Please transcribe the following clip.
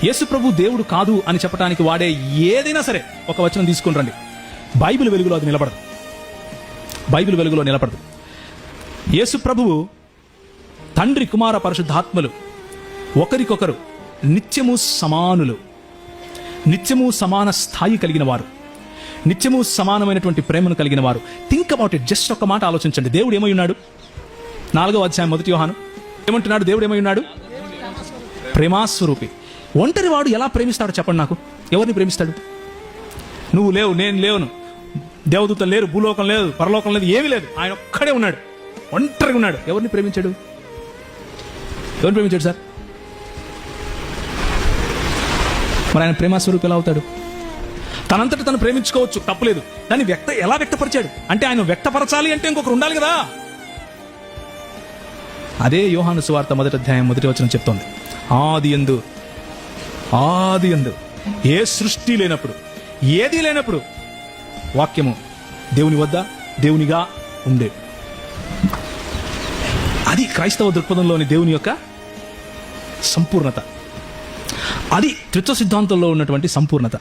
యేసు ప్రభు దేవుడు కాదు అని చెప్పడానికి వాడే ఏదైనా సరే ఒక వచనం తీసుకుని రండి, బైబిల్ వెలుగులో అది నిలబడదు. బైబిల్ వెలుగులో నిలబడదు. యేసు ప్రభువు తండ్రి, కుమార, పరిశుద్ధాత్మలు ఒకరికొకరు నిత్యము సమానులు, నిత్యము సమాన స్థాయి కలిగిన వారు, నిత్యము సమానమైనటువంటి ప్రేమను కలిగిన వారు. Think about it. జస్ట్ ఒక్క మాట ఆలోచించండి. దేవుడు ఏమై ఉన్నాడు? 4వ అధ్యాయం 1 యోహాను ఏమంటున్నాడు? దేవుడు ఏమై ఉన్నాడు? ప్రేమాస్వరూపి. ఒంటరి వాడు ఎలా ప్రేమిస్తాడో చెప్పండి నాకు. ఎవరిని ప్రేమిస్తాడు? నువ్వు లేవు, నేను లేవును, దేవదూతలు లేరు, భూలోకం లేదు, పరలోకం లేదు, ఏమీ లేదు, ఆయన ఒక్కడే ఉన్నాడు, ఒంటరిగా ఉన్నాడు. ఎవరిని ప్రేమించాడు? ఎవరిని ప్రేమించాడు సార్? మరి ఆయన ప్రేమాస్వరూపి ఎలా అవుతాడు? తనంతట తను ప్రేమించుకోవచ్చు, తప్పలేదు. దాన్ని ఎలా వ్యక్తపరిచాడు అంటే, ఆయన వ్యక్తపరచాలి అంటే ఇంకొకరు ఉండాలి కదా. అదే యోహాను సువార్త 1వ అధ్యాయం 1వ వచనం చెప్తోంది. ఆది యందు ఏ సృష్టి లేనప్పుడు, ఏదీ లేనప్పుడు వాక్యము దేవుని వద్ద దేవునిగా ఉండే. అది క్రైస్తవ దృక్పథంలోని దేవుని యొక్క సంపూర్ణత. అది త్రిత్వ సిద్ధాంతంలో ఉన్నటువంటి సంపూర్ణత.